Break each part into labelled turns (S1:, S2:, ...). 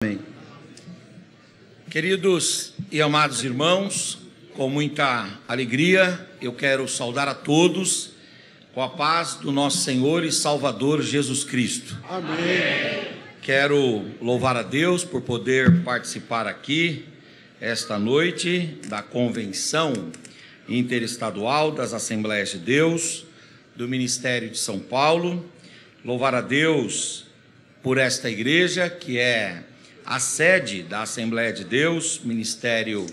S1: Amém. Queridos e amados irmãos, com muita alegria, eu quero saudar a todos com a paz do nosso Senhor e Salvador Jesus Cristo.
S2: Amém.
S1: Quero louvar a Deus por poder participar aqui esta noite da Convenção Interestadual das Assembleias de Deus do Ministério de São Paulo. Louvar a Deus por esta igreja que é a sede da Assembleia de Deus, Ministério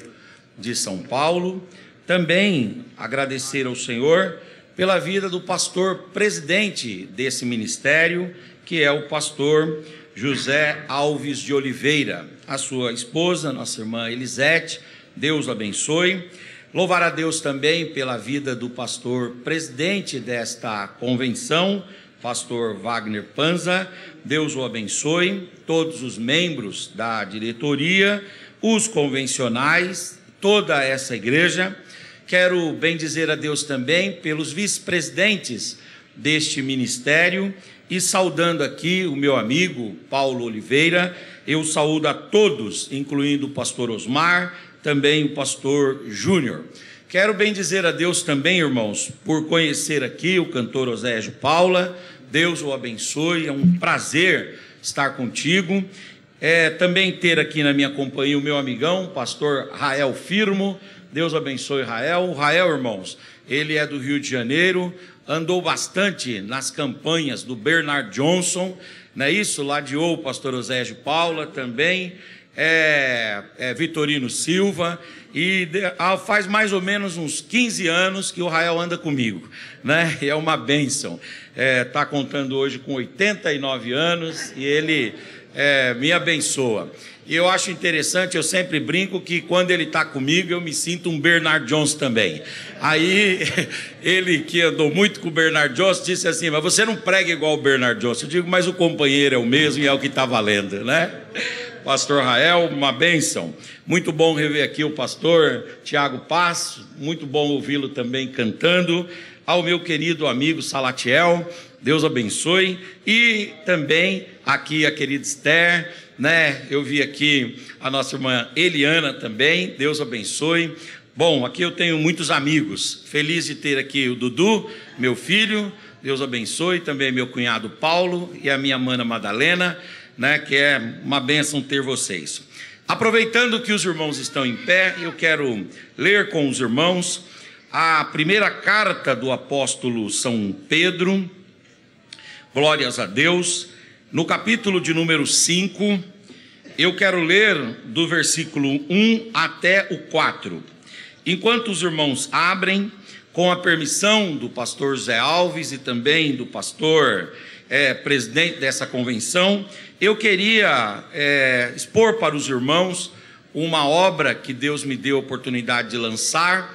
S1: de São Paulo. Também agradecer ao Senhor pela vida do pastor presidente desse ministério, que é o pastor José Alves de Oliveira, a sua esposa, nossa irmã Elisete, Deus abençoe. Louvar a Deus também pela vida do pastor presidente desta convenção, pastor Wagner Panza, Deus o abençoe, todos os membros da diretoria, os convencionais, toda essa igreja. Quero bendizer a Deus também pelos vice-presidentes deste ministério e saudando aqui o meu amigo Paulo Oliveira, eu saúdo a todos, incluindo o pastor Osmar, também o pastor Júnior. Quero bendizer a Deus também, irmãos, por conhecer aqui o cantor Oségio Paula. Deus o abençoe, é um prazer estar contigo. Também ter aqui na minha companhia o meu amigão, pastor Rael Firmo. Deus abençoe Rael. O Rael, irmãos, ele é do Rio de Janeiro, andou bastante nas campanhas do Bernard Johnson, não é isso? Ladeou o pastor Oségio Paula também. Vitorino Silva, e faz mais ou menos uns 15 anos que o Rael anda comigo, né? É uma bênção. Está contando hoje com 89 anos e ele me abençoa. E eu acho interessante, eu sempre brinco que quando ele está comigo eu me sinto um Bernard Johnson também. Aí ele, que andou muito com o Bernard Johnson, disse assim: mas você não prega igual o Bernard Johnson. Eu digo: mas o companheiro é o mesmo e é o que está valendo, né? Pastor Rael, uma bênção. Muito bom rever aqui o pastor Tiago Paz, muito bom ouvi-lo também cantando. Ao meu querido amigo Salatiel, Deus abençoe. E também aqui a querida Esther, né? Eu vi aqui a nossa irmã Eliana também, Deus abençoe. Bom, aqui eu tenho muitos amigos, feliz de ter aqui o Dudu, meu filho, Deus abençoe. Também meu cunhado Paulo e a minha mana Madalena, né, que é uma bênção ter vocês. Aproveitando que os irmãos estão em pé, eu quero ler com os irmãos a primeira carta do apóstolo São Pedro, glórias a Deus, no capítulo de número 5, eu quero ler do versículo 1 até o 4. Enquanto os irmãos abrem, com a permissão do pastor Zé Alves e também do pastor presidente dessa convenção, eu queria expor para os irmãos uma obra que Deus me deu a oportunidade de lançar.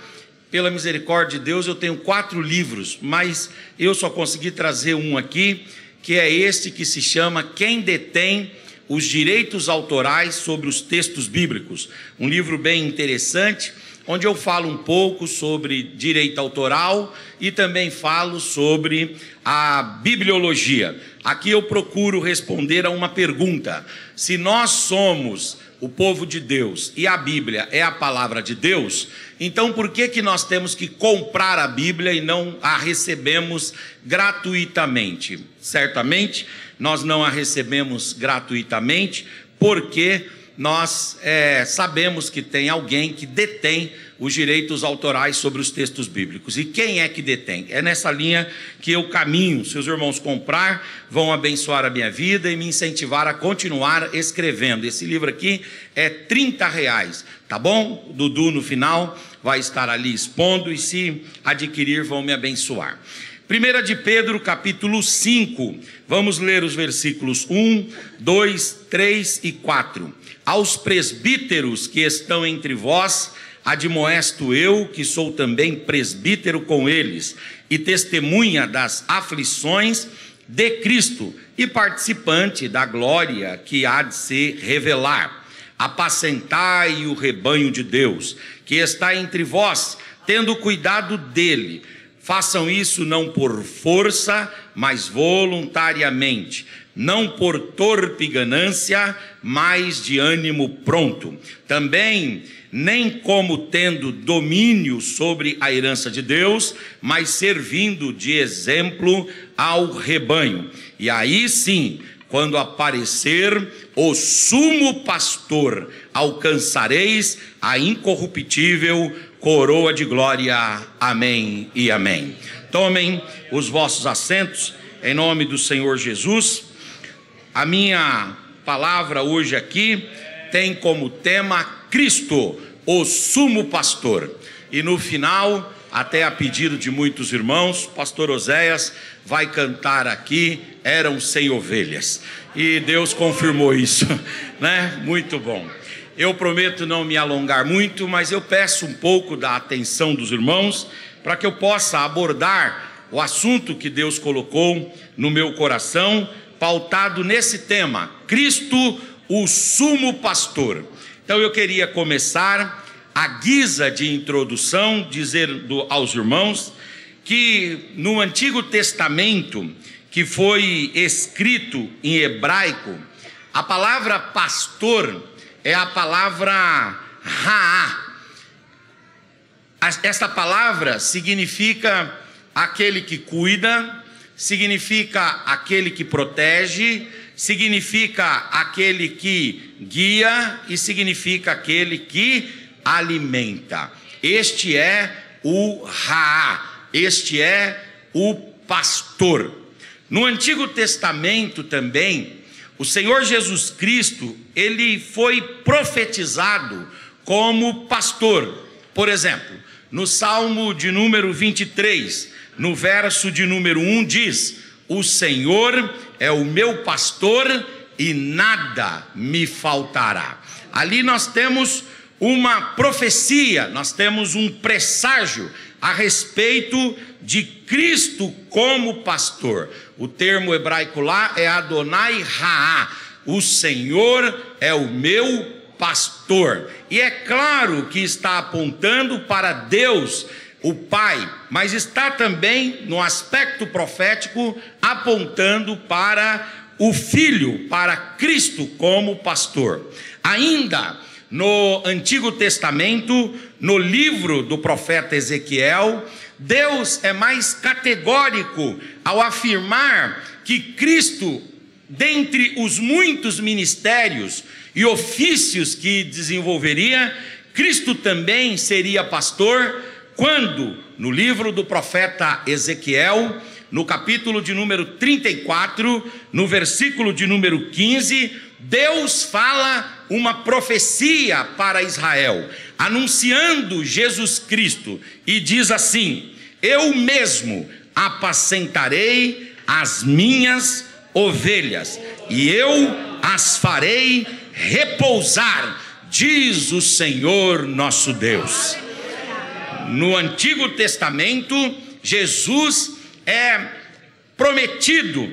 S1: Pela misericórdia de Deus, eu tenho 4 livros, mas eu só consegui trazer um aqui, que é este que se chama Quem Detém os Direitos Autorais sobre os Textos Bíblicos. Um livro bem interessante, onde eu falo um pouco sobre direito autoral e também falo sobre a bibliologia. Aqui eu procuro responder a uma pergunta: se nós somos o povo de Deus e a Bíblia é a palavra de Deus, então por que nós temos que comprar a Bíblia e não a recebemos gratuitamente? Certamente nós não a recebemos gratuitamente porque nós sabemos que tem alguém que detém os direitos autorais sobre os textos bíblicos. E quem é que detém? É nessa linha que eu caminho. Se os irmãos comprar, vão abençoar a minha vida e me incentivar a continuar escrevendo. Esse livro aqui é R$30, tá bom? O Dudu no final vai estar ali expondo, e se adquirir vão me abençoar. 1 de Pedro, capítulo 5, vamos ler os versículos 1, 2, 3 e 4. Aos presbíteros que estão entre vós, admoesto eu, que sou também presbítero com eles, e testemunha das aflições de Cristo, e participante da glória que há de se revelar. Apacentai o rebanho de Deus, que está entre vós, tendo cuidado dele. Façam isso não por força, mas voluntariamente, não por torpe ganância, mas de ânimo pronto. Também nem como tendo domínio sobre a herança de Deus, mas servindo de exemplo ao rebanho. E aí sim, quando aparecer o sumo pastor, alcançareis a incorruptível coroa de glória. Amém e amém. Tomem os vossos assentos em nome do Senhor Jesus. A minha palavra hoje aqui tem como tema Cristo, o sumo pastor. E no final, até a pedido de muitos irmãos, pastor Oséias vai cantar aqui, eram 100 ovelhas. E Deus confirmou isso, né? Muito bom. Eu prometo não me alongar muito, mas eu peço um pouco da atenção dos irmãos, para que eu possa abordar o assunto que Deus colocou no meu coração, pautado nesse tema, Cristo, o sumo pastor. Então eu queria começar, à guisa de introdução, dizendo aos irmãos que no Antigo Testamento, que foi escrito em hebraico, a palavra pastor é a palavra Raá. Esta palavra significa aquele que cuida, significa aquele que protege, significa aquele que guia e significa aquele que alimenta. Este é o Raá, este é o pastor. No Antigo Testamento também, o Senhor Jesus Cristo, ele foi profetizado como pastor. Por exemplo, no Salmo de número 23, no verso de número 1 diz: o Senhor é o meu pastor e nada me faltará. Ali nós temos uma profecia, nós temos um presságio a respeito de Cristo como pastor. O termo hebraico lá é Adonai Raá, o Senhor é o meu pastor. E é claro que está apontando para Deus, o Pai, mas está também no aspecto profético apontando para o Filho, para Cristo como pastor. Ainda no Antigo Testamento, no livro do profeta Ezequiel, Deus é mais categórico ao afirmar que Cristo, dentre os muitos ministérios e ofícios que desenvolveria, Cristo também seria pastor, quando no livro do profeta Ezequiel, no capítulo de número 34, no versículo de número 15, Deus fala uma profecia para Israel, anunciando Jesus Cristo, e diz assim: eu mesmo apacentarei as minhas ovelhas, e eu as farei repousar, diz o Senhor nosso Deus. No Antigo Testamento, Jesus é prometido,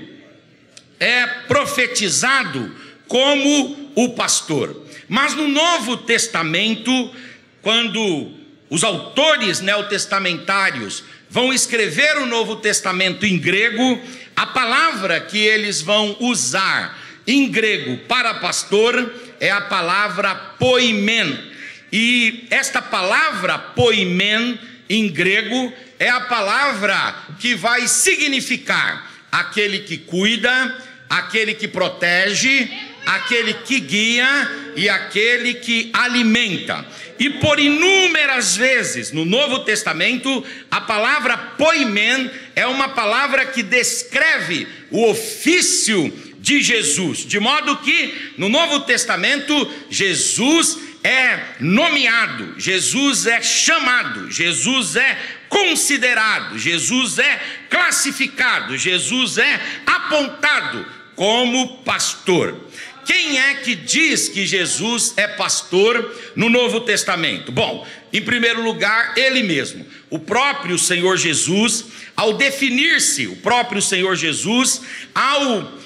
S1: é profetizado como o pastor. Mas no Novo Testamento, quando os autores neotestamentários vão escrever o Novo Testamento em grego, a palavra que eles vão usar em grego para pastor é a palavra poimen. E esta palavra poimen em grego é a palavra que vai significar aquele que cuida, aquele que protege, aquele que guia e aquele que alimenta. E por inúmeras vezes no Novo Testamento, a palavra poimen é uma palavra que descreve o ofício de Jesus, de modo que no Novo Testamento Jesus é nomeado, Jesus é chamado, Jesus é considerado, Jesus é classificado, Jesus é apontado como pastor. Quem é que diz que Jesus é pastor no Novo Testamento? Bom, em primeiro lugar, ele mesmo, o próprio Senhor Jesus, ao definir-se, o próprio Senhor Jesus, ao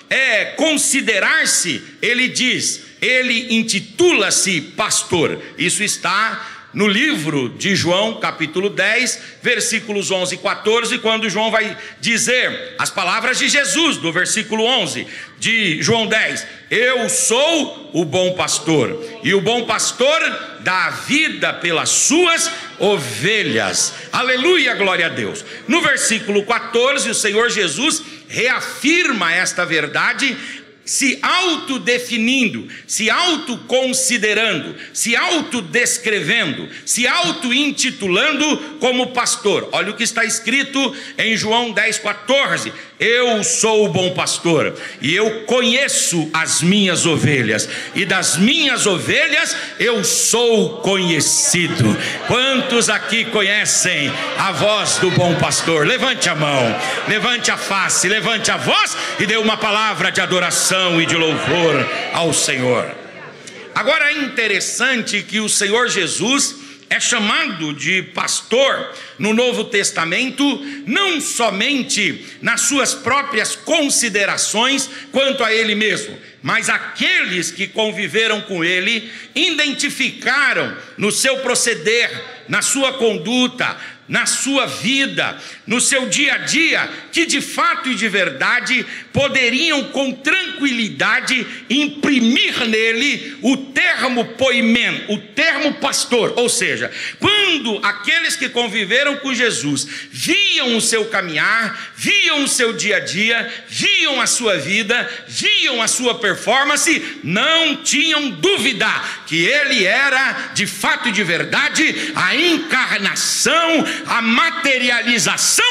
S1: considerar-se, ele diz, ele intitula-se pastor. Isso está no livro de João, capítulo 10, versículos 11 e 14, quando João vai dizer as palavras de Jesus, do versículo 11 de João 10: eu sou o bom pastor, e o bom pastor dá a vida pelas suas ovelhas. Aleluia, glória a Deus. No versículo 14, o Senhor Jesus reafirma esta verdade, se autodefinindo, se autoconsiderando, se autodescrevendo, se auto-intitulando como pastor. Olha o que está escrito em João 10,14: eu sou o bom pastor, e eu conheço as minhas ovelhas, e das minhas ovelhas eu sou conhecido. Quantos aqui conhecem a voz do bom pastor? Levante a mão, levante a face, levante a voz e dê uma palavra de adoração e de louvor ao Senhor. Agora é interessante que o Senhor Jesus é chamado de pastor no Novo Testamento, não somente nas suas próprias considerações quanto a ele mesmo, mas aqueles que conviveram com ele identificaram no seu proceder, na sua conduta, na sua vida, no seu dia a dia, que de fato e de verdade poderiam com tranquilidade imprimir nele o termo poimen, o termo pastor. Ou seja, quando aqueles que conviveram com Jesus viam o seu caminhar, viam o seu dia a dia, viam a sua vida, viam a sua performance, não tinham dúvida que ele era de fato e de verdade a encarnação, a materialização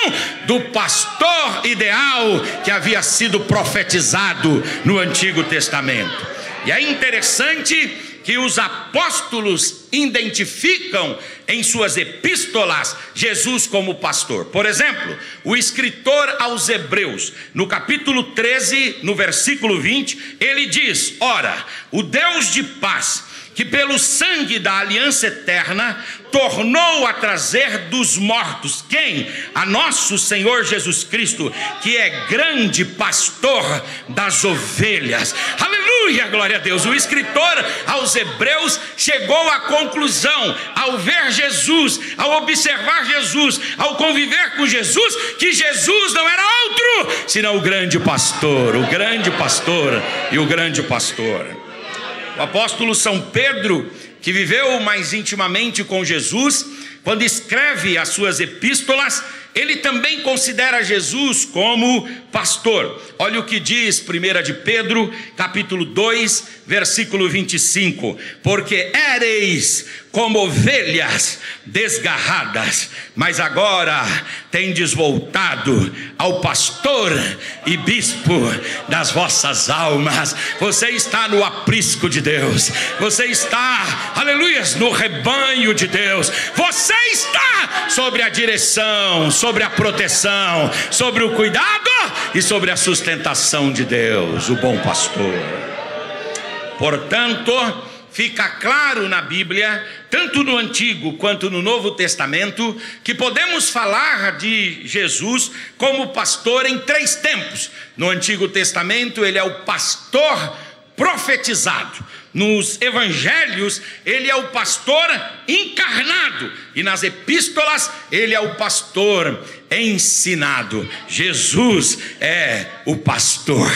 S1: do pastor ideal que havia sido profetizado no Antigo Testamento. E é interessante que os apóstolos identificam em suas epístolas Jesus como pastor. Por exemplo, o escritor aos Hebreus, no capítulo 13, no versículo 20, ele diz: ora, o Deus de paz, que pelo sangue da aliança eterna tornou a trazer dos mortos, quem? A nosso Senhor Jesus Cristo, que é grande pastor das ovelhas. Aleluia, glória a Deus. O escritor aos Hebreus chegou à conclusão, ao ver Jesus, ao observar Jesus, ao conviver com Jesus, que Jesus não era outro senão o grande pastor e o grande pastor. O apóstolo São Pedro, que viveu mais intimamente com Jesus, quando escreve as suas epístolas, ele também considera Jesus como pastor. Olha o que diz 1 de Pedro, capítulo 2, versículo 25: porque éreis como ovelhas desgarradas, mas agora tendes voltado ao pastor e bispo das vossas almas. Você está no aprisco de Deus, você está, aleluia, no rebanho de Deus, você está sobre a direção, sobre a proteção, sobre o cuidado e sobre a sustentação de Deus, o bom pastor. Portanto, fica claro na Bíblia, tanto no Antigo quanto no Novo Testamento, que podemos falar de Jesus como pastor em três tempos. No Antigo Testamento ele é o pastor profetizado, nos evangelhos ele é o pastor encarnado, e nas epístolas ele é o pastor ensinado. Jesus é o pastor.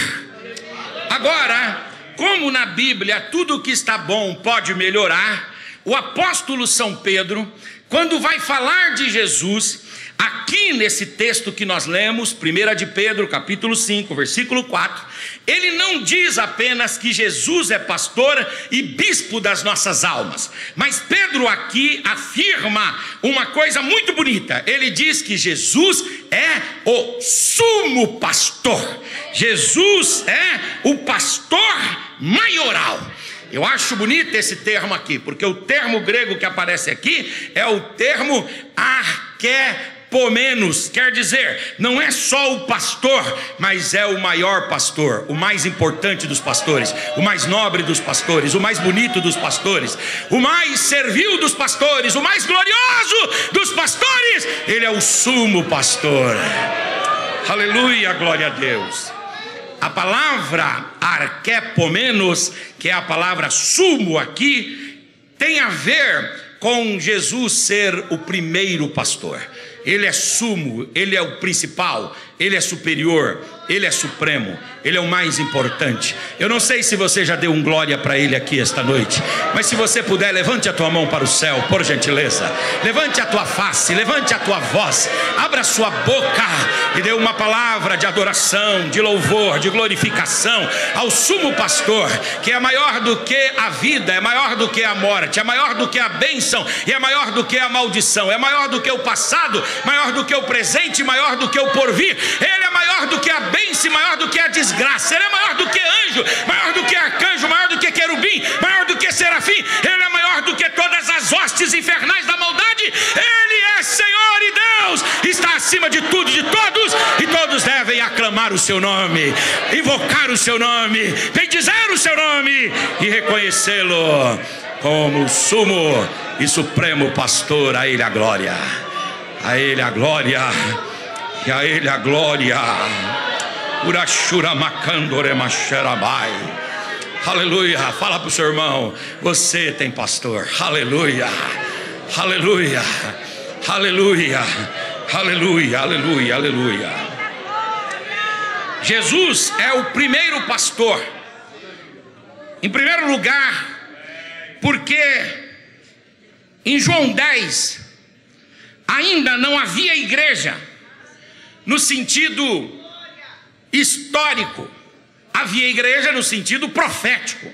S1: Agora, como na Bíblia tudo que está bom pode melhorar, o apóstolo São Pedro, quando vai falar de Jesus, aqui nesse texto que nós lemos, 1 de Pedro, capítulo 5, versículo 4, ele não diz apenas que Jesus é pastor e bispo das nossas almas, mas Pedro aqui afirma uma coisa muito bonita. Ele diz que Jesus é o sumo pastor, Jesus é o pastor maioral. Eu acho bonito esse termo aqui, porque o termo grego que aparece aqui é o termo arquepomenos, quer dizer, não é só o pastor, mas é o maior pastor, o mais importante dos pastores, o mais nobre dos pastores, o mais bonito dos pastores, o mais servil dos pastores, o mais glorioso dos pastores. Ele é o sumo pastor. Aleluia, glória a Deus. A palavra arquepomenos, que é a palavra sumo aqui, tem a ver com Jesus ser o primeiro pastor. Ele é sumo, ele é o principal, ele é superior, ele é supremo, ele é o mais importante. Eu não sei se você já deu um glória para ele aqui esta noite, mas se você puder, levante a tua mão para o céu, por gentileza. Levante a tua face, levante a tua voz, abra a sua boca e dê uma palavra de adoração, de louvor, de glorificação ao sumo pastor, que é maior do que a vida, é maior do que a morte, é maior do que a bênção e é maior do que a maldição, é maior do que o passado, maior do que o presente, maior do que o porvir. Ele é maior do que a bênção, maior do que a desgraça. Ele é maior do que anjo, maior do que arcanjo, maior do que querubim, maior do que serafim. Ele é maior do que todas as hostes infernais da maldade. Ele é Senhor e Deus, está acima de tudo e de todos, e todos devem aclamar o seu nome, invocar o seu nome, bendizer o seu nome e reconhecê-lo como sumo e supremo pastor. A ele a glória, a ele a glória, e a ele a glória. Urashura makandore macherabai. Aleluia. Fala para o seu irmão: você tem pastor. Aleluia, aleluia, aleluia, aleluia, aleluia, aleluia. Jesus é o primeiro pastor, em primeiro lugar, porque em João 10 ainda não havia igreja no sentido histórico. Havia igreja no sentido profético,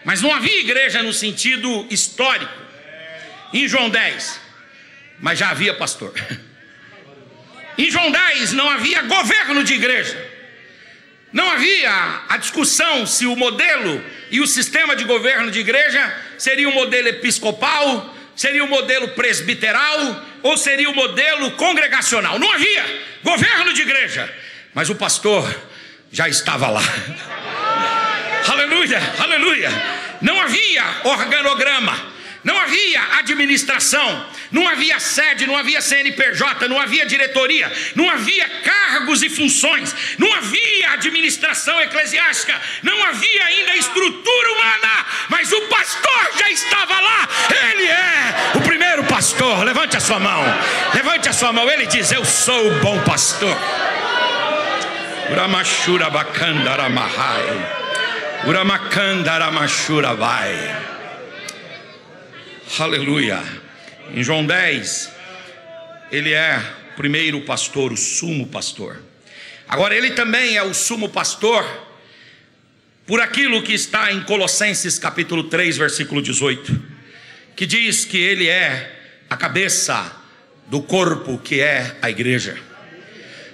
S1: mas não havia igreja no sentido histórico em João 10, mas já havia pastor. Em João 10 não havia governo de igreja, não havia a discussão se o modelo e o sistema de governo de igreja seria o modelo episcopal, seria o modelo presbiteral ou seria o modelo congregacional. Não havia governo de igreja, mas o pastor já estava lá. Aleluia, aleluia. Não havia organograma, não havia administração, não havia sede, não havia CNPJ, não havia diretoria, não havia cargos e funções, não havia administração eclesiástica, não havia ainda estrutura humana, mas o pastor já estava lá. Ele é o primeiro pastor. Levante a sua mão, levante a sua mão. Ele diz: eu sou o bom pastor. Uramashura bakandara mahai, uramakandara mashura vai. Aleluia. Em João 10, ele é o primeiro pastor, o sumo pastor. Agora ele também é o sumo pastor por aquilo que está em Colossenses capítulo 3, versículo 18, que diz que ele é a cabeça do corpo, que é a igreja.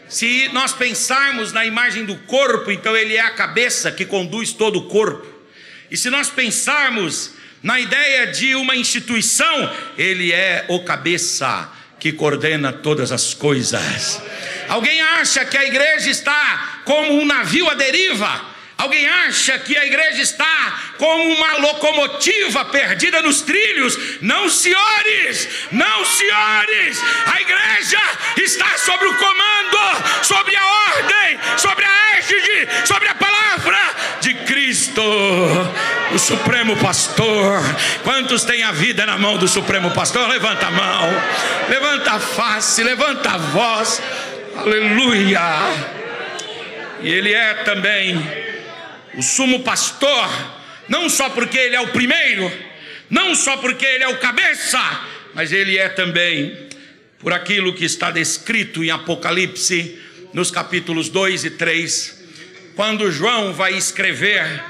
S1: Se nós pensarmos na imagem do corpo, então ele é a cabeça que conduz todo o corpo. E se nós pensarmos na ideia de uma instituição, ele é o cabeça que coordena todas as coisas. Alguém acha que a igreja está como um navio à deriva? Alguém acha que a igreja está como uma locomotiva perdida nos trilhos? Não, senhores, não, senhores. A igreja está sobre o comando, sobre a ordem, sobre a égide, sobre a palavra de Cristo, o supremo pastor. Quantos têm a vida na mão do supremo pastor? Levanta a mão, levanta a face, levanta a voz. Aleluia. E ele é também o sumo pastor, não só porque ele é o primeiro, não só porque ele é o cabeça, mas ele é também por aquilo que está descrito em Apocalipse, nos capítulos 2 e 3, quando João vai escrever,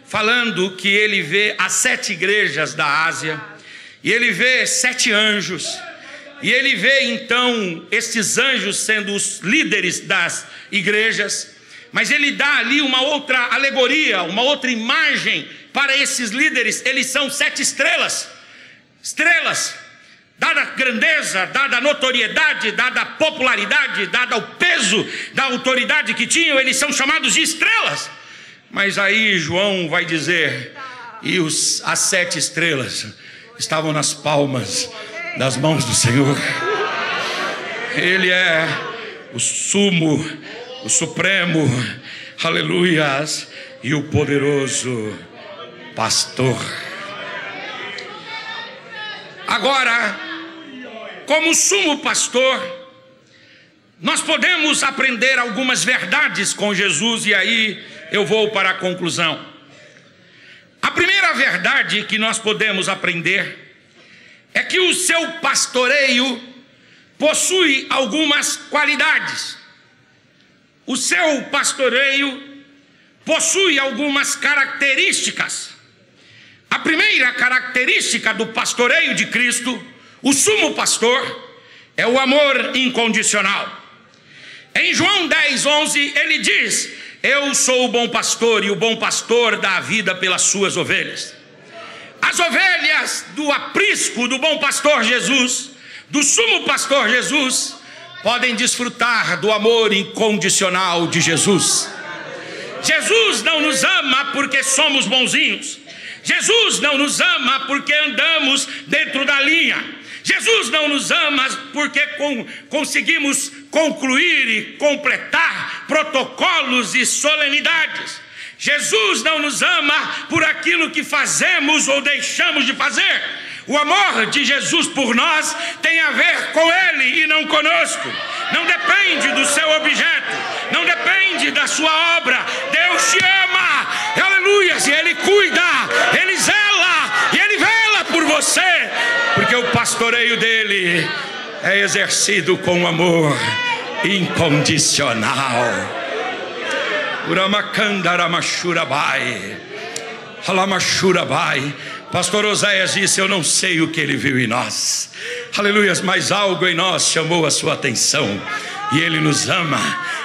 S1: falando que ele vê as 7 igrejas da Ásia, e ele vê 7 anjos, e ele vê então esses anjos sendo os líderes das igrejas. Mas ele dá ali uma outra alegoria, uma outra imagem para esses líderes. Eles são 7 estrelas. Estrelas, dada a grandeza, dada a notoriedade, dada a popularidade, dada o peso da autoridade que tinham, eles são chamados de estrelas. Mas aí João vai dizer: e as 7 estrelas estavam nas palmas das mãos do Senhor. Ele é o sumo, o supremo, aleluias, e o poderoso pastor. Agora, como sumo pastor, nós podemos aprender algumas verdades com Jesus, e aí eu vou para a conclusão. A primeira verdade que nós podemos aprender é que o seu pastoreio possui algumas qualidades. O seu pastoreio possui algumas características. A primeira característica do pastoreio de Cristo, o sumo pastor, é o amor incondicional. Em João 10:11 ele diz: eu sou o bom pastor, e o bom pastor dá a vida pelas suas ovelhas. As ovelhas do aprisco do bom pastor Jesus, do sumo pastor Jesus, podem desfrutar do amor incondicional de Jesus. Jesus não nos ama porque somos bonzinhos. Jesus não nos ama porque andamos dentro da linha. Jesus não nos ama porque conseguimos concluir e completar protocolos e solenidades. Jesus não nos ama por aquilo que fazemos ou deixamos de fazer. O amor de Jesus por nós tem a ver com Ele e não conosco. Não depende do seu objeto, não depende da sua obra. Deus te ama, aleluia, e Ele cuida, Ele zela, e Ele vela por você, porque o pastoreio dele é exercido com amor incondicional. Uramacandaramasurabai, Halamashurabai. Pastor Oséias disse: eu não sei o que ele viu em nós, aleluia, mas algo em nós chamou a sua atenção, e ele nos ama.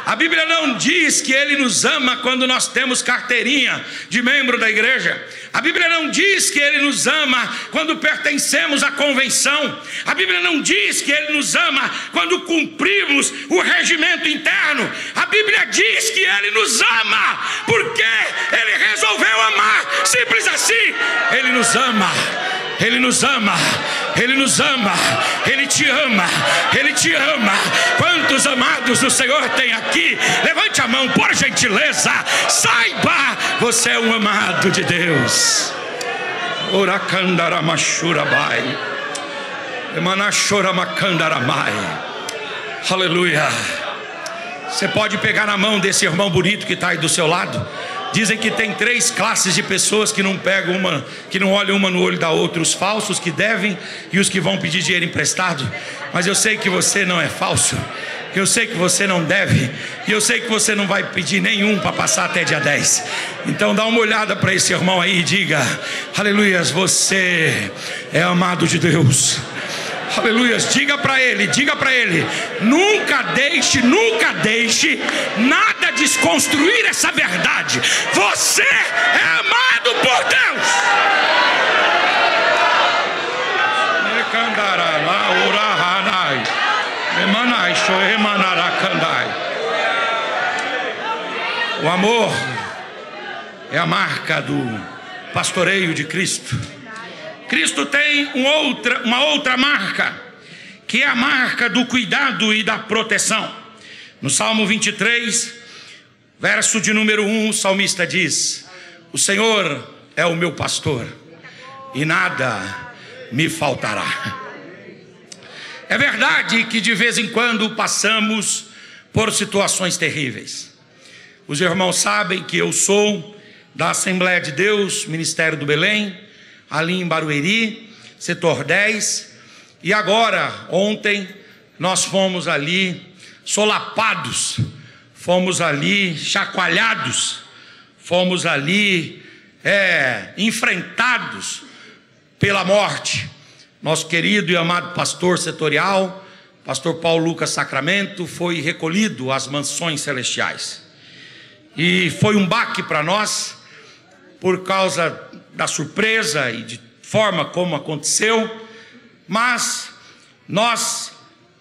S1: A Bíblia não diz que ele nos ama quando nós temos carteirinha de membro da igreja. A Bíblia não diz que ele nos ama quando pertencemos à convenção. A Bíblia não diz que ele nos ama quando cumprimos o regimento interno. A Bíblia diz que ele nos ama porque ele resolveu amar, simples assim. Ele nos ama, ele nos ama, ele nos ama, ele te ama, ele te ama. Quantos amados do Senhor tem aqui? Levante a mão, por gentileza. Saiba, você é um amado de Deus. Oracandaramachurabai, Emanachoramacandaramai. Aleluia. Você pode pegar na mão desse irmão bonito que está aí do seu lado. Dizem que tem 3 classes de pessoas que não pegam uma, que não olham uma no olho da outra: os falsos que devem e os que vão pedir dinheiro emprestado. Mas eu sei que você não é falso, eu sei que você não deve, e eu sei que você não vai pedir nenhum para passar até dia 10. Então dá uma olhada para esse irmão aí e diga: aleluias, você é amado de Deus. Aleluias, diga para ele, nunca deixe nada desconstruir essa verdade. Você é amado por Deus. O amor é a marca do pastoreio de Cristo. Cristo tem uma outra marca, que é a marca do cuidado e da proteção. No Salmo 23, verso de número 1, o salmista diz: o Senhor é o meu pastor e nada me faltará. É verdade que de vez em quando passamos por situações terríveis. Os irmãos sabem que eu sou da Assembleia de Deus, Ministério do Belém, ali em Barueri, setor 10, e agora, ontem, nós fomos ali solapados, fomos ali chacoalhados, fomos ali enfrentados pela morte. Nosso querido e amado pastor setorial, pastor Paulo Lucas Sacramento, foi recolhido às mansões celestiais. E foi um baque para nós, por causa da surpresa e de forma como aconteceu. Mas nós,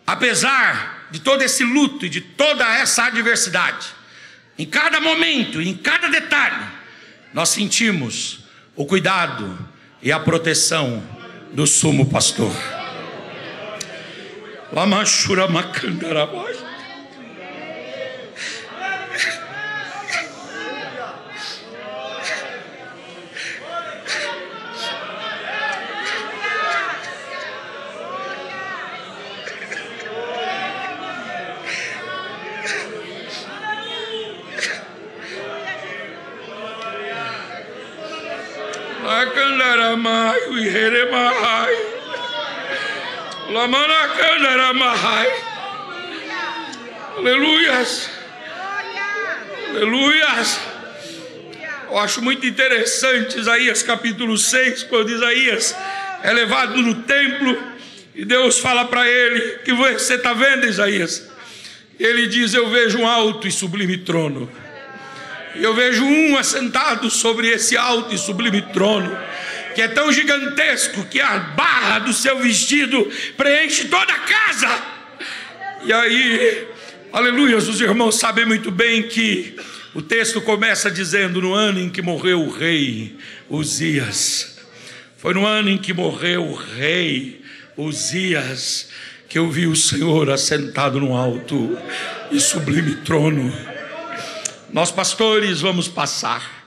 S1: apesar de todo esse luto e de toda essa adversidade, em cada momento, em cada detalhe, nós sentimos o cuidado e a proteção do sumo pastor. Lamachura Macandarabai. Aleluias. Aleluias. Eu acho muito interessante Isaías capítulo 6, quando Isaías é levado no templo e Deus fala para ele: que você está vendo, Isaías? Ele diz: eu vejo um alto e sublime trono, e eu vejo um assentado sobre esse alto e sublime trono, que é tão gigantesco que a barra do seu vestido preenche toda a casa. E aí, aleluia, os irmãos sabem muito bem que o texto começa dizendo: no ano em que morreu o rei Uzias, foi no ano em que morreu o rei Uzias que eu vi o Senhor assentado no alto e sublime trono. Nós, pastores, vamos passar,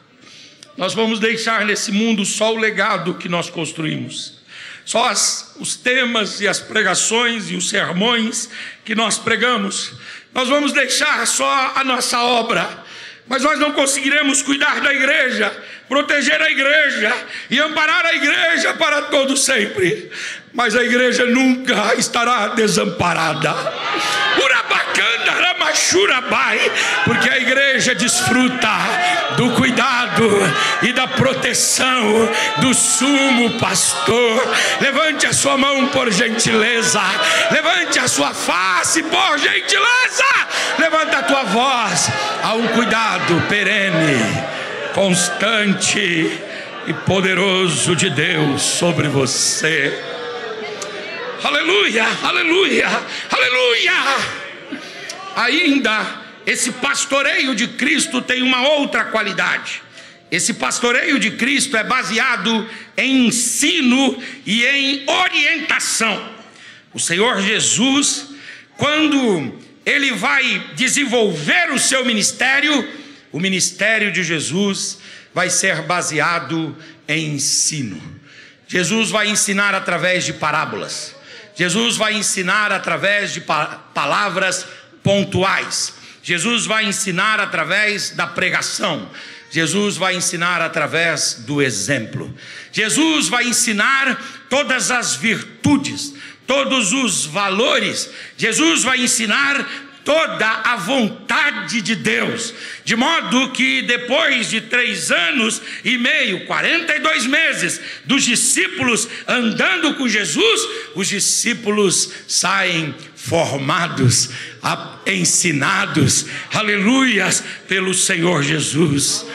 S1: nós vamos deixar nesse mundo só o legado que nós construímos, só os temas e as pregações e os sermões que nós pregamos. Nós vamos deixar só a nossa obra, mas nós não conseguiremos cuidar da igreja, proteger a igreja e amparar a igreja para todo sempre. Mas a igreja nunca estará desamparada, porque a igreja desfruta do cuidado e da proteção do sumo pastor. Levante a sua mão por gentileza, levante a sua face por gentileza, levanta a tua voz. Há um cuidado perene, constante e poderoso de Deus sobre você. Aleluia, aleluia, aleluia. Ainda, esse pastoreio de Cristo tem uma outra qualidade. Esse pastoreio de Cristo é baseado em ensino e em orientação. O Senhor Jesus, quando Ele vai desenvolver o seu ministério, o ministério de Jesus vai ser baseado em ensino. Jesus vai ensinar através de parábolas. Jesus vai ensinar através de palavras pontuais. Jesus vai ensinar através da pregação. Jesus vai ensinar através do exemplo. Jesus vai ensinar todas as virtudes, todos os valores. Jesus vai ensinar toda a vontade de Deus, de modo que depois de 3 anos e meio, 42 meses, dos discípulos andando com Jesus, os discípulos saem formados, ensinados, aleluias, pelo Senhor Jesus.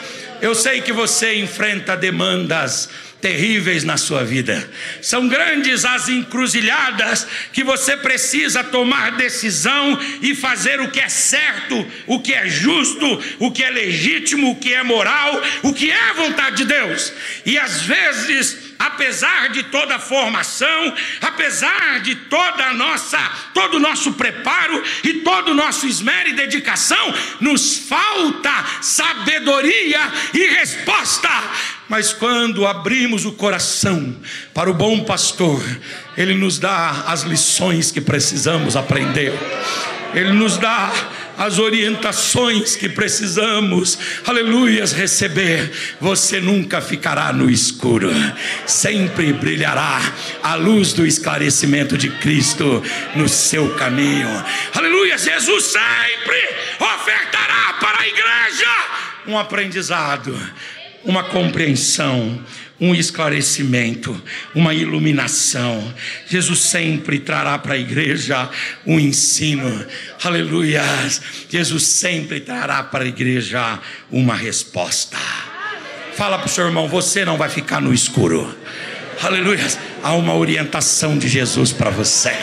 S1: Eu sei que você enfrenta demandas terríveis na sua vida. São grandes as encruzilhadas que você precisa tomar decisão e fazer o que é certo, o que é justo, o que é legítimo, o que é moral, o que é a vontade de Deus. E às vezes, apesar de toda a formação, apesar de todo o nosso preparo e todo o nosso esmero e dedicação, nos falta sabedoria e resposta. Mas quando abrimos o coração para o bom pastor, ele nos dá as lições que precisamos aprender, ele nos dá as orientações que precisamos, aleluias, receber. Você nunca ficará no escuro, sempre brilhará a luz do esclarecimento de Cristo no seu caminho. Aleluia, Jesus sempre ofertará para a igreja um aprendizado, uma compreensão, um esclarecimento, uma iluminação. Jesus sempre trará para a igreja um ensino, aleluia. Jesus sempre trará para a igreja uma resposta. Fala para o seu irmão: você não vai ficar no escuro, aleluia. Há uma orientação de Jesus para você.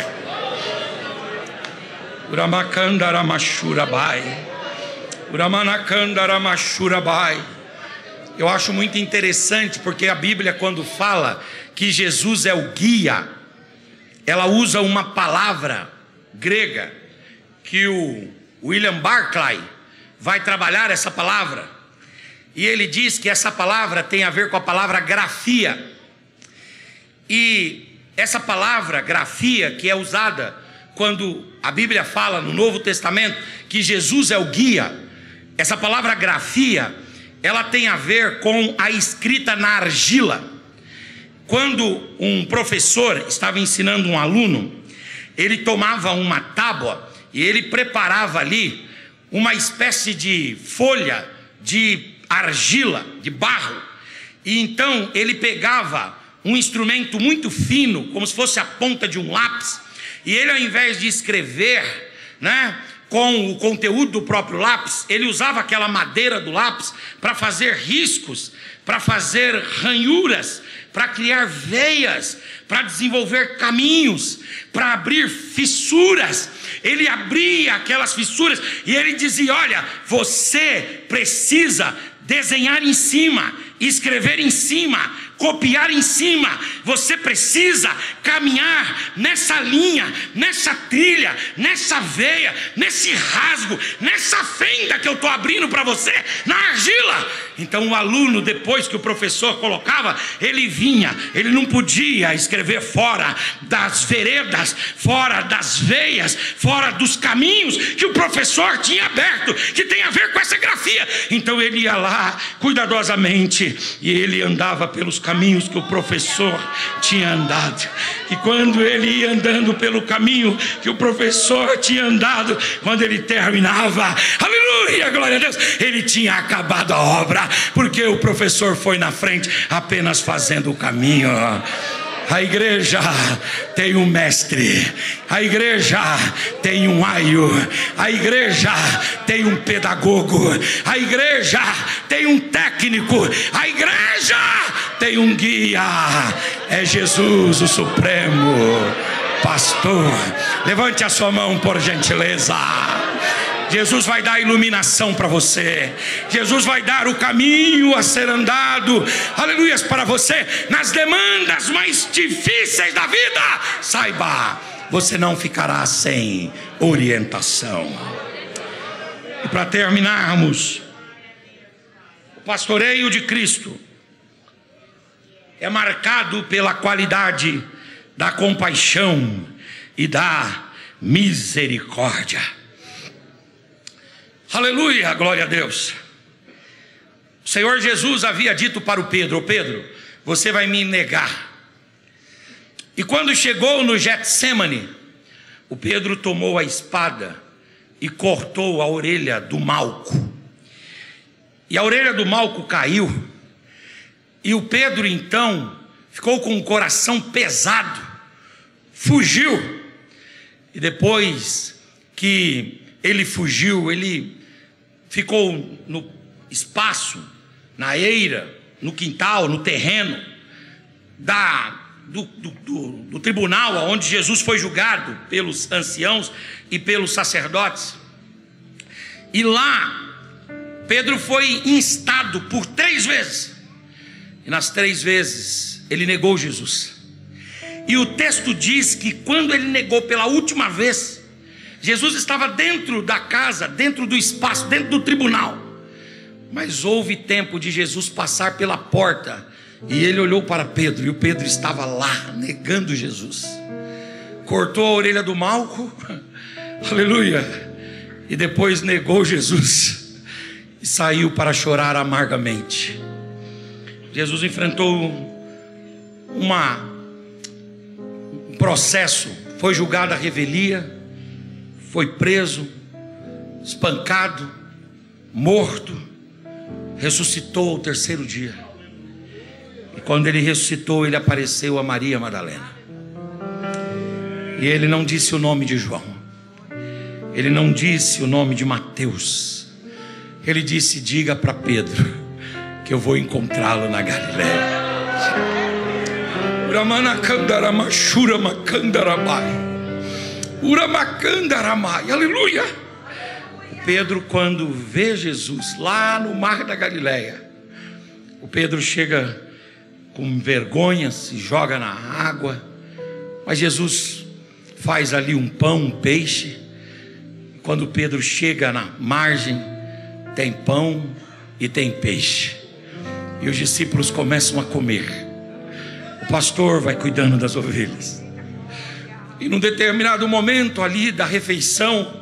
S1: Eu acho muito interessante, porque a Bíblia, quando fala que Jesus é o guia, ela usa uma palavra grega, que o William Barclay vai trabalhar essa palavra, e ele diz que essa palavra tem a ver com a palavra grafia. E essa palavra grafia, que é usada quando a Bíblia fala no Novo Testamento que Jesus é o guia, essa palavra grafia, ela tem a ver com a escrita na argila. quando um professor estava ensinando um aluno, ele tomava uma tábua e ele preparava ali uma espécie de folha de argila, de barro. E então ele pegava um instrumento muito fino, como se fosse a ponta de um lápis, e ele, ao invés de escrever, né, com o conteúdo do próprio lápis, ele usava aquela madeira do lápis para fazer riscos, para fazer ranhuras, para criar veias, para desenvolver caminhos, para abrir fissuras. Ele abria aquelas fissuras e ele dizia: olha, você precisa desenhar em cima, escrever em cima, copiar em cima. Você precisa caminhar nessa linha, nessa trilha, nessa veia, nesse rasgo, nessa fenda que eu estou abrindo para você na argila. Então o aluno, depois que o professor colocava, ele vinha, ele não podia escrever fora das veredas, fora das veias, fora dos caminhos que o professor tinha aberto, que tem a ver com essa grafia. Então ele ia lá cuidadosamente e ele andava pelos caminhos que o professor tinha andado. E quando ele ia andando pelo caminho que o professor tinha andado, quando ele terminava, aleluia, glória a Deus, ele tinha acabado a obra, porque o professor foi na frente apenas fazendo o caminho. A igreja tem um mestre, a igreja tem um aio, a igreja tem um pedagogo, a igreja tem um técnico, a igreja tem um guia. É Jesus, o Supremo Pastor. Levante a sua mão, por gentileza. Jesus vai dar iluminação para você. Jesus vai dar o caminho a ser andado, aleluias, para você nas demandas mais difíceis da vida. Saiba, você não ficará sem orientação. E para terminarmos, o pastoreio de Cristo é marcado pela qualidade da compaixão e da misericórdia. Aleluia, glória a Deus. O Senhor Jesus havia dito para o Pedro: Pedro, você vai me negar. E quando chegou no Getsêmani, o Pedro tomou a espada e cortou a orelha do Malco. E a orelha do Malco caiu. E o Pedro então ficou com o coração pesado, fugiu. E depois que ele fugiu, ele ficou no espaço, na eira, no quintal, no terreno do tribunal onde Jesus foi julgado pelos anciãos e pelos sacerdotes. E lá Pedro foi instado por 3 vezes, e nas 3 vezes ele negou Jesus. E o texto diz que quando ele negou pela última vez, Jesus estava dentro da casa, dentro do espaço, dentro do tribunal. Mas houve tempo de Jesus passar pela porta, e ele olhou para Pedro, e o Pedro estava lá, negando Jesus. Cortou a orelha do Malco, aleluia, e depois negou Jesus, e saiu para chorar amargamente. Jesus enfrentou um processo, foi julgado à revelia, foi preso, espancado, morto, ressuscitou ao 3º dia. E quando ele ressuscitou, ele apareceu a Maria Madalena. E ele não disse o nome de João, ele não disse o nome de Mateus. Ele disse: diga para Pedro que eu vou encontrá-lo na Galileia. Aleluia. Pedro, quando vê Jesus lá no mar da Galileia, o Pedro chega com vergonha, se joga na água, mas Jesus faz ali um pão, um peixe. Quando Pedro chega na margem, tem pão e tem peixe, e os discípulos começam a comer. O pastor vai cuidando das ovelhas. E num determinado momento ali da refeição,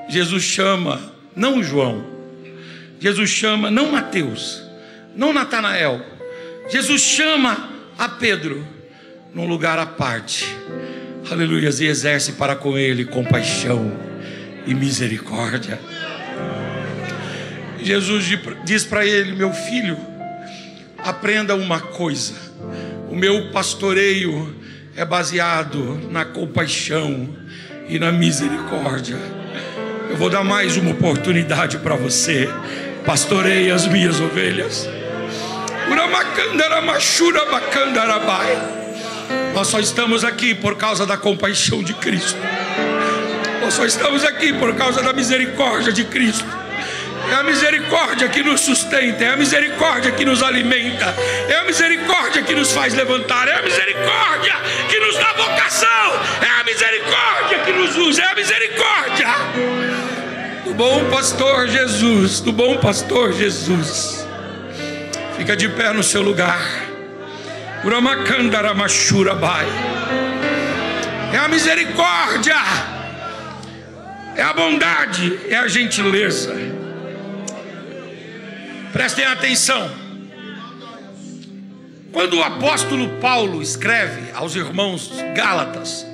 S1: Jesus chama, não João, Jesus chama não Mateus, não Natanael, Jesus chama a Pedro num lugar à parte, aleluia, e exerce para com ele compaixão e misericórdia. Jesus diz para ele: meu filho, aprenda uma coisa, o meu pastoreio é baseado na compaixão e na misericórdia. Eu vou dar mais uma oportunidade para você. Pastoreie as minhas ovelhas. Nós só estamos aqui por causa da compaixão de Cristo. Nós só estamos aqui por causa da misericórdia de Cristo. É a misericórdia que nos sustenta, é a misericórdia que nos alimenta, é a misericórdia que nos faz levantar, é a misericórdia que nos dá vocação, é a misericórdia que nos usa, é a misericórdia do bom pastor Jesus, do bom pastor Jesus. Fica de pé no seu lugar. É a misericórdia, é a bondade, é a gentileza. Prestem atenção. Quando o apóstolo Paulo escreve aos irmãos Gálatas,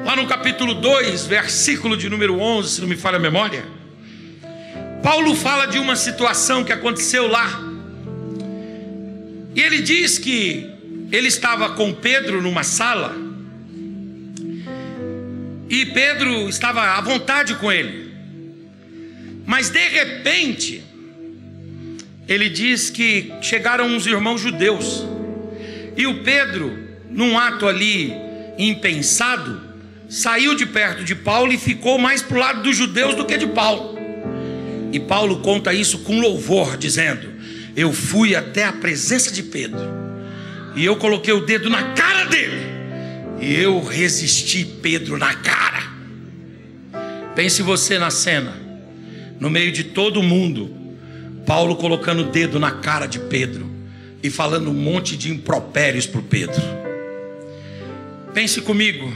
S1: lá no capítulo 2, versículo de número 11, se não me falha a memória, Paulo fala de uma situação que aconteceu lá. E ele diz que ele estava com Pedro numa sala, e Pedro estava à vontade com ele. Mas de repente, ele diz que chegaram uns irmãos judeus, e o Pedro, num ato ali impensado, saiu de perto de Paulo e ficou mais para o lado dos judeus do que de Paulo. E Paulo conta isso com louvor, dizendo: eu fui até a presença de Pedro, e eu coloquei o dedo na cara dele, e eu resisti Pedro na cara. Pense você na cena, no meio de todo mundo, Paulo colocando o dedo na cara de Pedro e falando um monte de impropérios para o Pedro. Pense comigo,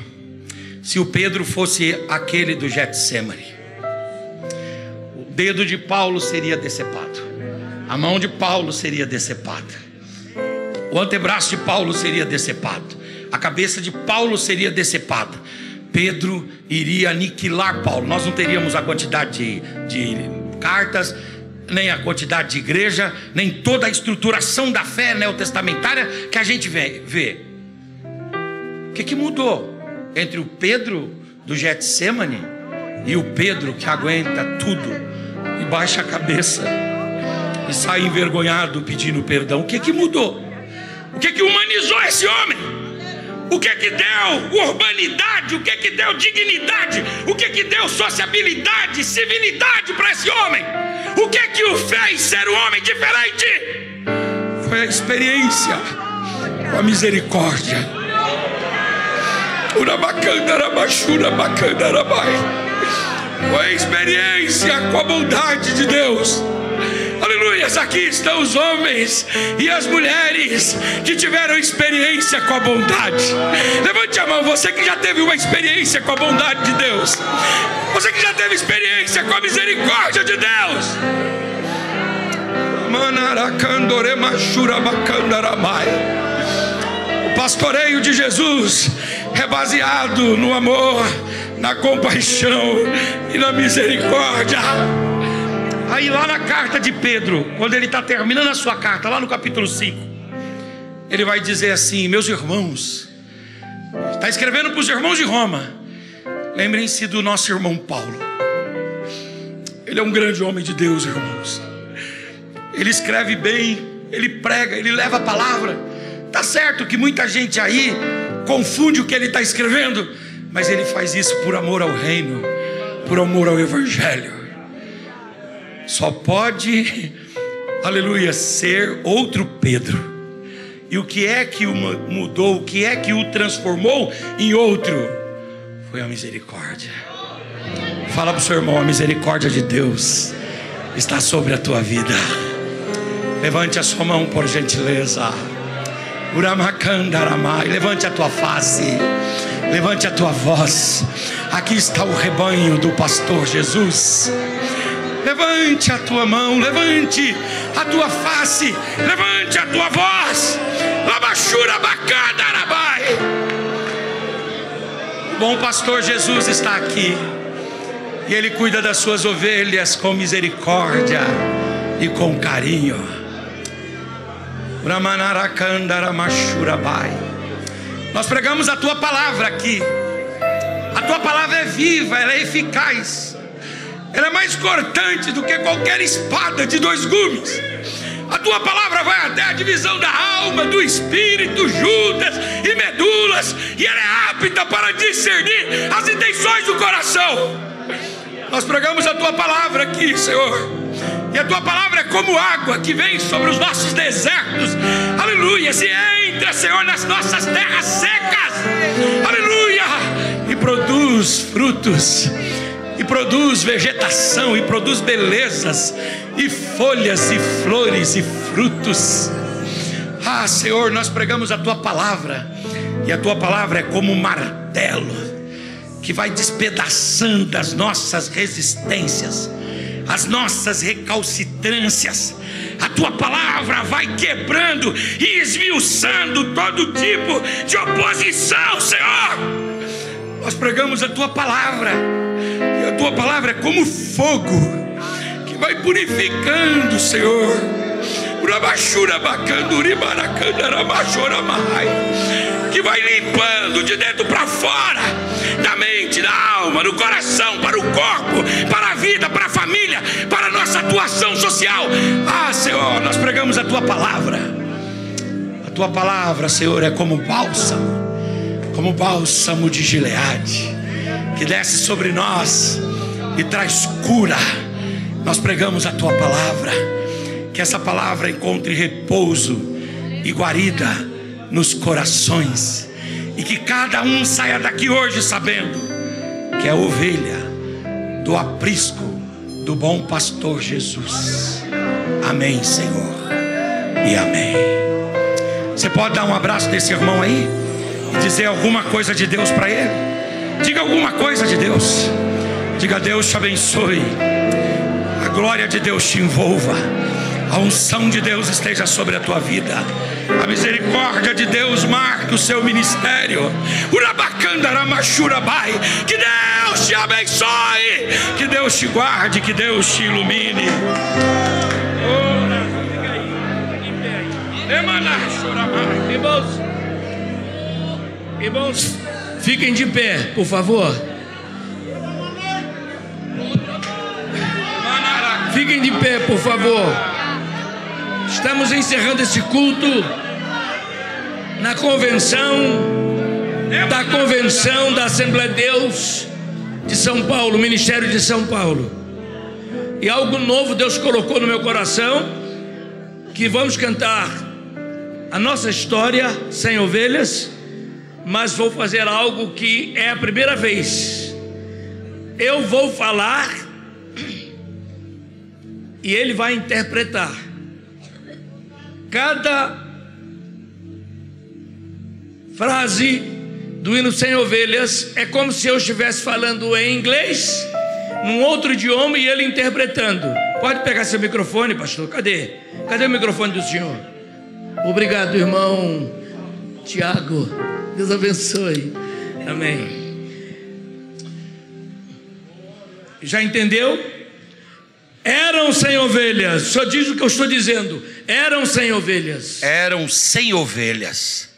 S1: se o Pedro fosse aquele do Getsemane, o dedo de Paulo seria decepado, a mão de Paulo seria decepada, o antebraço de Paulo seria decepado, a cabeça de Paulo seria decepada. Pedro iria aniquilar Paulo. Nós não teríamos a quantidade de cartas, nem a quantidade de igreja, nem toda a estruturação da fé neotestamentária que a gente vê. O que mudou entre o Pedro do Getsemane e o Pedro que aguenta tudo e baixa a cabeça e sai envergonhado pedindo perdão? O que mudou? O que humanizou esse homem? O que deu urbanidade? O que deu dignidade? O que deu sociabilidade, civilidade para esse homem? O que o fez ser um homem diferente? Foi a experiência com a misericórdia. Foi a experiência com a bondade de Deus. Aleluia, aqui estão os homens e as mulheres que tiveram experiência com a bondade. Levante a mão, você que já teve uma experiência com a bondade de Deus, você que já teve experiência com a misericórdia de Deus. O pastoreio de Jesus é baseado no amor, na compaixão e na misericórdia. Aí lá na carta de Pedro, quando ele está terminando a sua carta, lá no capítulo 5, ele vai dizer assim: meus irmãos, está escrevendo para os irmãos de Roma, lembrem-se do nosso irmão Paulo. Ele é um grande homem de Deus, irmãos. Ele escreve bem, ele prega, ele leva a palavra. Tá certo que muita gente aí confunde o que ele está escrevendo, mas ele faz isso por amor ao reino, por amor ao evangelho. Só pode, aleluia, ser outro Pedro. E o que é que o mudou, o que é que o transformou em outro? Foi a misericórdia. Fala para o seu irmão: a misericórdia de Deus está sobre a tua vida. Levante a sua mão, por gentileza. Levante a tua face, levante a tua voz. Aqui está o rebanho do pastor Jesus. Levante a tua mão, levante a tua face, levante a tua voz. Labachura bacana, arabai. O bom pastor Jesus está aqui. E Ele cuida das suas ovelhas com misericórdia e com carinho. Nós pregamos a Tua palavra aqui. A Tua palavra é viva, ela é eficaz. Ela é mais cortante do que qualquer espada de 2 gumes. A Tua palavra vai até a divisão da alma, do espírito, juntas e medulas. E ela é apta para discernir as intenções do coração. Nós pregamos a Tua palavra aqui, Senhor. E a Tua palavra é como água que vem sobre os nossos desertos. Aleluia. Se entra, Senhor, nas nossas terras secas. Aleluia. E produz frutos. E produz vegetação. E produz belezas. E folhas e flores e frutos. Ah, Senhor, nós pregamos a Tua palavra. E a Tua palavra é como um martelo que vai despedaçando as nossas resistências, as nossas recalcitrâncias. A Tua palavra vai quebrando e esmiuçando todo tipo de oposição, Senhor. Nós pregamos a Tua palavra, e a Tua palavra é como fogo que vai purificando, Senhor. Que vai limpando de dentro para fora, da mente, da alma, do coração, para o corpo, para a vida, para a família, para a nossa atuação social. Ah, Senhor, nós pregamos a Tua palavra. A Tua palavra, Senhor, é como bálsamo de Gileade, que desce sobre nós e traz cura. Nós pregamos a Tua palavra. Que essa palavra encontre repouso e guarida nos corações. E que cada um saia daqui hoje sabendo que é ovelha do aprisco do bom pastor Jesus. Amém, Senhor. E amém. Você pode dar um abraço desse irmão aí e dizer alguma coisa de Deus para ele? Diga alguma coisa de Deus. Diga: Deus te abençoe. A glória de Deus te envolva. A unção de Deus esteja sobre a tua vida. A misericórdia de Deus marque o seu ministério. Que Deus te abençoe. Que Deus te guarde. Que Deus te ilumine.
S2: Irmãos, fiquem de pé, por favor. Fiquem de pé, por favor. Estamos encerrando esse culto na convenção da Assembleia de Deus de São Paulo, Ministério de São Paulo. E algo novo Deus colocou no meu coração, que vamos cantar a nossa história sem ovelhas, mas vou fazer algo que é a primeira vez. Eu vou falar e ele vai interpretar. Cada frase do hino Sem Ovelhas é como se eu estivesse falando em inglês, num outro idioma, e ele interpretando. Pode pegar seu microfone, pastor. Cadê o microfone do senhor? Obrigado, irmão Tiago. Deus abençoe. Amém. Já entendeu? Eram sem ovelhas. Só diz o que eu estou dizendo. Eram sem ovelhas.
S1: Eram sem ovelhas.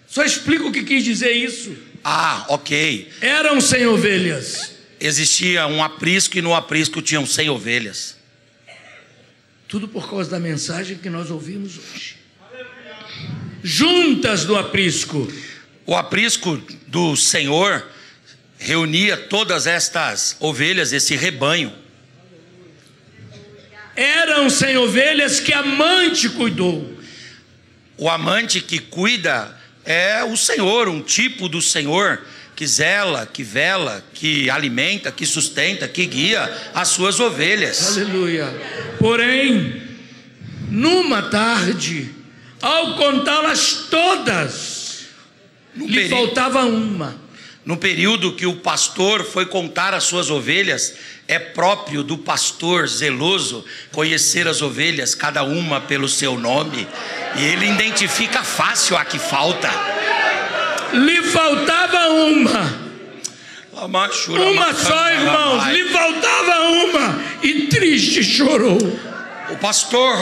S2: Só explica o que quis dizer isso.
S1: Ah, ok.
S2: Eram sem ovelhas.
S1: Existia um aprisco e no aprisco tinham 100 ovelhas.
S2: Tudo por causa da mensagem que nós ouvimos hoje. Juntas no aprisco.
S1: O aprisco do Senhor reunia todas estas ovelhas, esse rebanho.
S2: Eram sem ovelhas que amante cuidou.
S1: O amante que cuida é o Senhor, um tipo do Senhor que zela, que vela, que alimenta, que sustenta, que guia as suas ovelhas.
S2: Aleluia. Porém, numa tarde, ao contá-las todas, lhe faltava uma.
S1: no período que o pastor foi contar as suas ovelhas, é próprio do pastor zeloso conhecer as ovelhas, cada uma pelo seu nome, e ele identifica fácil a que falta.
S2: Lhe faltava uma só, irmãos, lhe faltava uma, e triste chorou.
S1: O pastor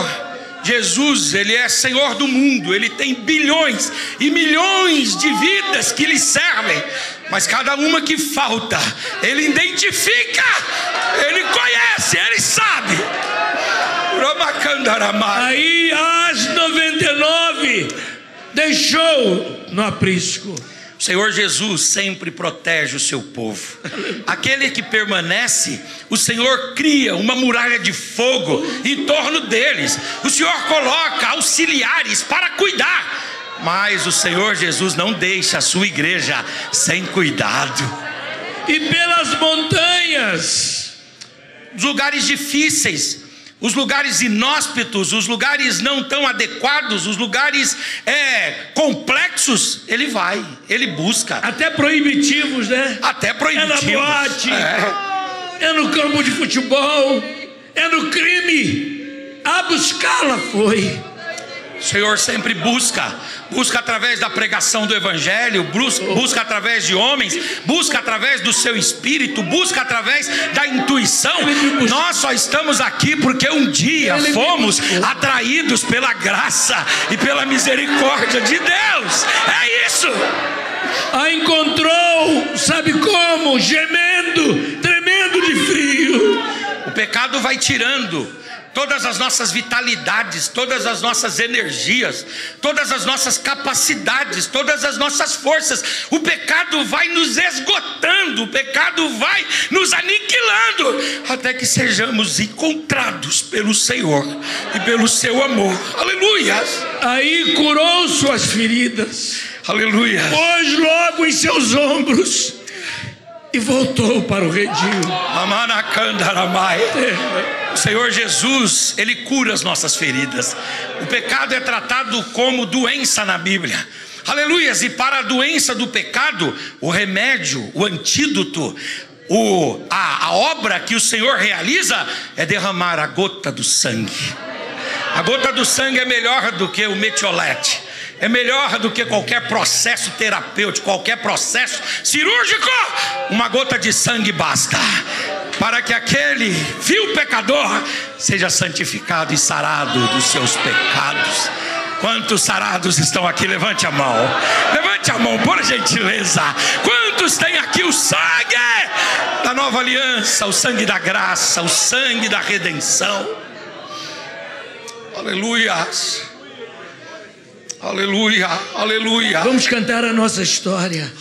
S1: Jesus, ele é Senhor do mundo, ele tem bilhões e milhões de vidas que lhe servem, mas cada uma que falta, ele identifica, ele conhece, ele sabe.
S2: Aí as 99 deixou no aprisco.
S1: O Senhor Jesus sempre protege o seu povo. Aquele que permanece, o Senhor cria uma muralha de fogo em torno deles. O Senhor coloca auxiliares para cuidar, mas o Senhor Jesus não deixa a sua igreja sem cuidado.
S2: E pelas montanhas,
S1: os lugares difíceis, os lugares inóspitos, os lugares não tão adequados, os lugares complexos, ele vai, ele busca.
S2: Até proibitivos, né?
S1: Até proibitivos.
S2: É na boate, é no campo de futebol, é no crime. A buscá-la foi.
S1: O Senhor sempre busca através da pregação do Evangelho, busca através de homens, busca através do seu espírito, busca através da intuição. Nós só estamos aqui porque um dia fomos atraídos pela graça e pela misericórdia de Deus. É isso.
S2: A encontrou, sabe como? Gemendo, tremendo de frio.
S1: O pecado vai tirando todas as nossas vitalidades, todas as nossas energias, todas as nossas capacidades, todas as nossas forças. O pecado vai nos esgotando, o pecado vai nos aniquilando, até que sejamos encontrados pelo Senhor e pelo seu amor. Aleluia!
S2: Aí curou suas feridas.
S1: Aleluia!
S2: Pôs logo em seus ombros e voltou para o redil. O Senhor Jesus, ele cura as nossas feridas. O pecado é tratado como doença na Bíblia. Aleluias! E para a doença do pecado, o remédio, o antídoto, a obra que o Senhor realiza é derramar a gota do sangue. A gota do sangue é melhor do que o metiolate, é melhor do que qualquer processo terapêutico, qualquer processo cirúrgico. Uma gota de sangue basta para que aquele vil pecador seja santificado e sarado dos seus pecados. Quantos sarados estão aqui? Levante a mão. Levante a mão, por gentileza. Quantos têm aqui o sangue da nova aliança, o sangue da graça, o sangue da redenção? Aleluia. Aleluia, aleluia. Vamos cantar a nossa história.